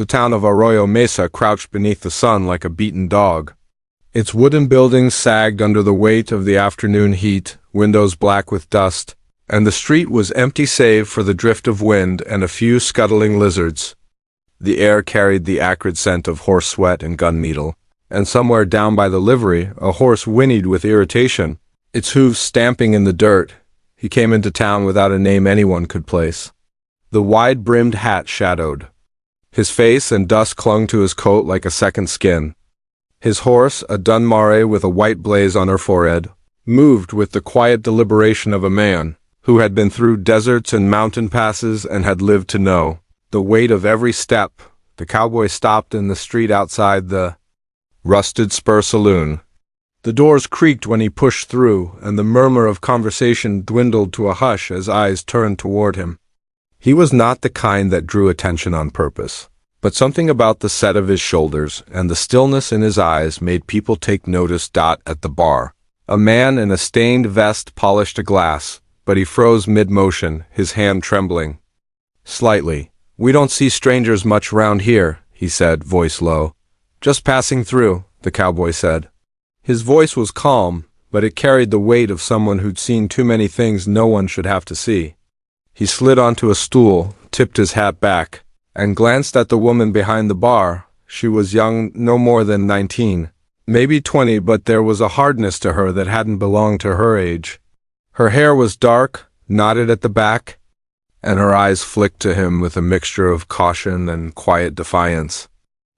The town of Arroyo Mesa crouched beneath the sun like a beaten dog. Its wooden buildings sagged under the weight of the afternoon heat, windows black with dust, and the street was empty save for the drift of wind and a few scuttling lizards. The air carried the acrid scent of horse sweat and gun metal, and somewhere down by the livery a horse whinnied with irritation, its hooves stamping in the dirt. He came into town without a name anyone could place. The wide-brimmed hat shadowed. His face and dust clung to his coat like a second skin. His horse, a dun mare with a white blaze on her forehead, moved with the quiet deliberation of a man who had been through deserts and mountain passes and had lived to know the weight of every step. The cowboy stopped in the street outside the rusted Spur Saloon. The doors creaked when he pushed through, and the murmur of conversation dwindled to a hush as eyes turned toward him. He was not the kind that drew attention on purpose, but something about the set of his shoulders and the stillness in his eyes made people take notice. At the bar, a man in a stained vest polished a glass, but he froze mid-motion, his hand trembling slightly. "We don't see strangers much round here," he said, voice low. "Just passing through," the cowboy said. His voice was calm, but it carried the weight of someone who'd seen too many things no one should have to see. He slid onto a stool, tipped his hat back, and glanced at the woman behind the bar. She was young, no more than 19, maybe 20, but there was a hardness to her that hadn't belonged to her age. Her hair was dark, knotted at the back, and her eyes flicked to him with a mixture of caution and quiet defiance.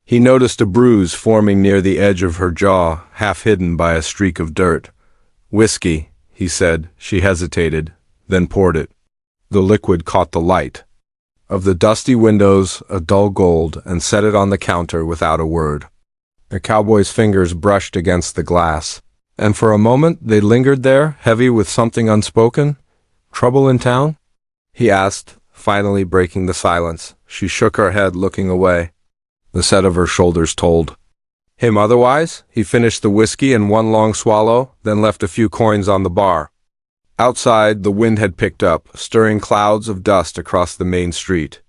He noticed a bruise forming near the edge of her jaw, half hidden by a streak of dirt. "Whiskey," he said. She hesitated, then poured it. The liquid caught the light of the dusty windows, a dull gold, and set it on the counter without a word. The cowboy's fingers brushed against the glass, and for a moment they lingered there, heavy with something unspoken. "Trouble in town?" he asked, finally breaking the silence. She shook her head, looking away. The set of her shoulders told him otherwise. He finished the whiskey in one long swallow, then left a few coins on the bar. Outside, the wind had picked up, stirring clouds of dust across the main street.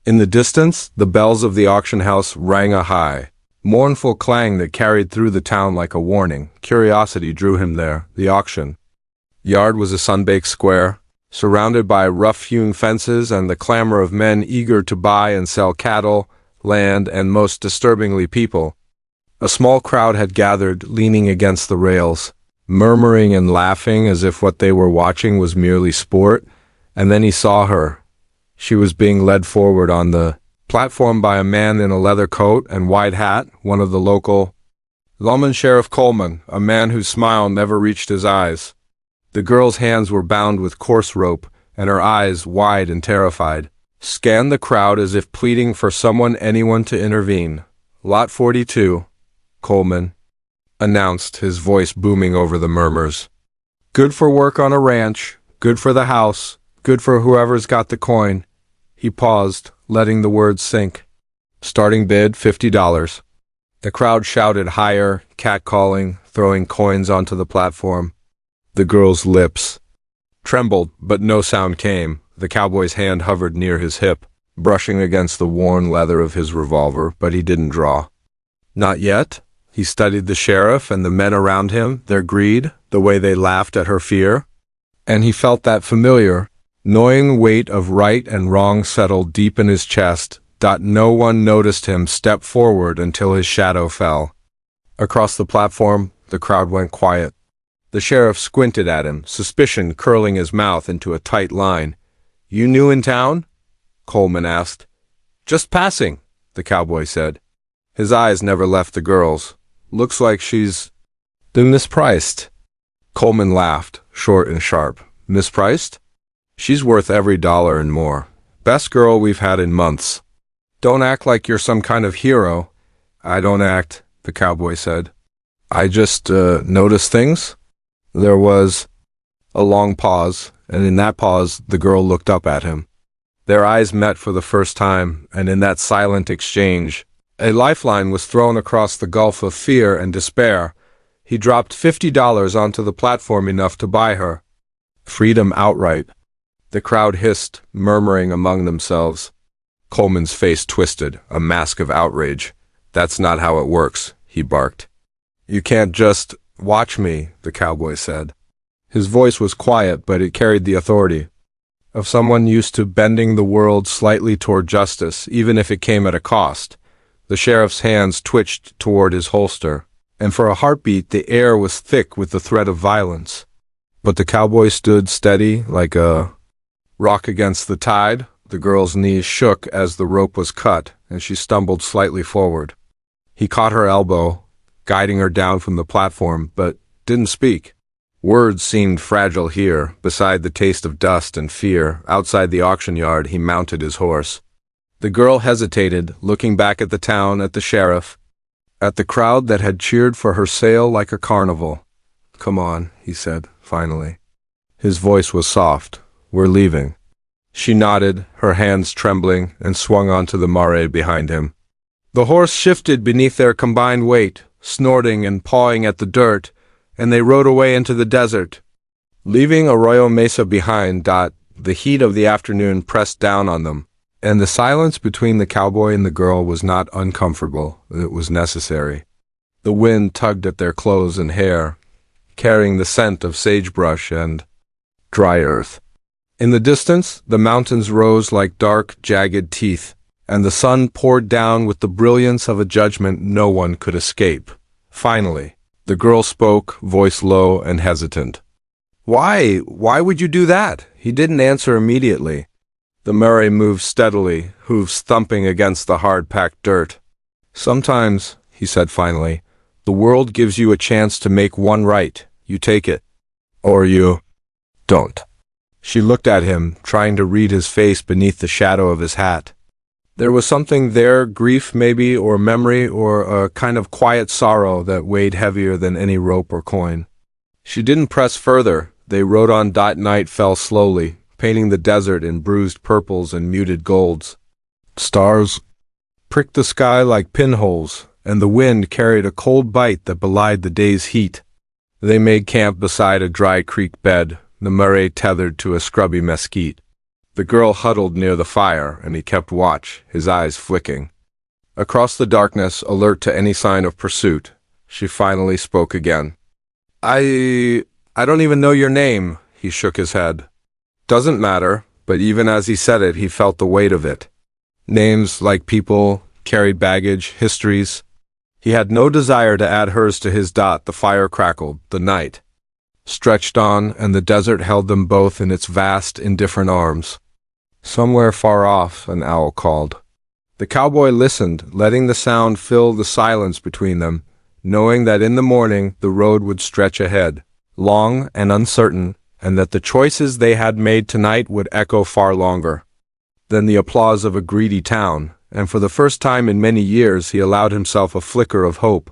In the distance, the bells of the auction house rang a high, mournful clang that carried through the town like a warning. Curiosity drew him there. The auction yard was a sun-baked square, surrounded by rough-hewn fences and the clamor of men eager to buy and sell cattle, land, and most disturbingly people. A small crowd had gathered, leaning against the rails, murmuring and laughing as if what they were watching was merely sport. And then he saw her. She was being led forward on the platform by a man in a leather coat and wide hat, one of the local lawmen. Sheriff Coleman, a man whose smile never reached his eyes. The girl's hands were bound with coarse rope, and her eyes, wide and terrified, scanned the crowd as if pleading for anyone to intervene. "Lot 42, Coleman announced, his voice booming over the murmurs. "Good for work on a ranch, good for the house, good for whoever's got the coin." He paused, letting the words sink. "Starting bid, $50. The crowd shouted higher, catcalling, throwing coins onto the platform. The girl's lips trembled, but no sound came. The cowboy's hand hovered near his hip, brushing against the worn leather of his revolver, but he didn't draw. "Not yet?" He studied the sheriff and the men around him, their greed, the way they laughed at her fear. And he felt that familiar, gnawing weight of right and wrong settle deep in his chest. No one noticed him step forward until his shadow fell. Across the platform, the crowd went quiet. The sheriff squinted at him, suspicion curling his mouth into a tight line. "You new in town?" Coleman asked. "Just passing," the cowboy said. His eyes never left the girl's. "Looks like she's been mispriced." Coleman laughed, short and sharp. "Mispriced? She's worth every dollar and more. Best girl we've had in months." "Don't act like you're some kind of hero." "I don't act," the cowboy said. "I just notice things." There was a long pause, and in that pause the girl looked up at him. Their eyes met for the first time, and in that silent exchange, a lifeline was thrown across the gulf of fear and despair. He dropped $50 onto the platform, enough to buy her freedom outright. The crowd hissed, murmuring among themselves. Coleman's face twisted, a mask of outrage. "That's not how it works," he barked. "You can't just watch me," the cowboy said. His voice was quiet, but it carried the authority of someone used to bending the world slightly toward justice, even if it came at a cost. The sheriff's hands twitched toward his holster, and for a heartbeat the air was thick with the threat of violence. But the cowboy stood steady, like a rock against the tide. The girl's knees shook as the rope was cut, and she stumbled slightly forward. He caught her elbow, guiding her down from the platform, but didn't speak. Words seemed fragile here. Beside the taste of dust and fear, outside the auction yard, he mounted his horse. The girl hesitated, looking back at the town, at the sheriff, at the crowd that had cheered for her sale like a carnival. "Come on," he said, finally. His voice was soft. "We're leaving." She nodded, her hands trembling, and swung onto the mare behind him. The horse shifted beneath their combined weight, snorting and pawing at the dirt, and they rode away into the desert. Leaving Arroyo Mesa behind, the heat of the afternoon pressed down on them, and the silence between the cowboy and the girl was not uncomfortable. It was necessary. The wind tugged at their clothes and hair, carrying the scent of sagebrush and dry earth. In the distance, the mountains rose like dark, jagged teeth, and the sun poured down with the brilliance of a judgment no one could escape. Finally, the girl spoke, voice low and hesitant. Why would you do that?" He didn't answer immediately. The mare moved steadily, hooves thumping against the hard-packed dirt. "Sometimes," he said finally, "the world gives you a chance to make one right. You take it. Or you don't." She looked at him, trying to read his face beneath the shadow of his hat. There was something there, grief maybe, or memory, or a kind of quiet sorrow that weighed heavier than any rope or coin. She didn't press further. They rode on. Night fell slowly, painting the desert in bruised purples and muted golds. Stars pricked the sky like pinholes, and the wind carried a cold bite that belied the day's heat. They made camp beside a dry creek bed, the mare tethered to a scrubby mesquite. The girl huddled near the fire, and he kept watch, his eyes flicking. Across the darkness, alert to any sign of pursuit, she finally spoke again. I don't even know your name," he shook his head. "Doesn't matter," but even as he said it, he felt the weight of it. Names, like people, carried baggage, histories. He had no desire to add hers to his. The fire crackled, the night stretched on, and the desert held them both in its vast, indifferent arms. Somewhere far off, an owl called. The cowboy listened, letting the sound fill the silence between them, knowing that in the morning the road would stretch ahead, long and uncertain, and that the choices they had made tonight would echo far longer than the applause of a greedy town, and for the first time in many years he allowed himself a flicker of hope.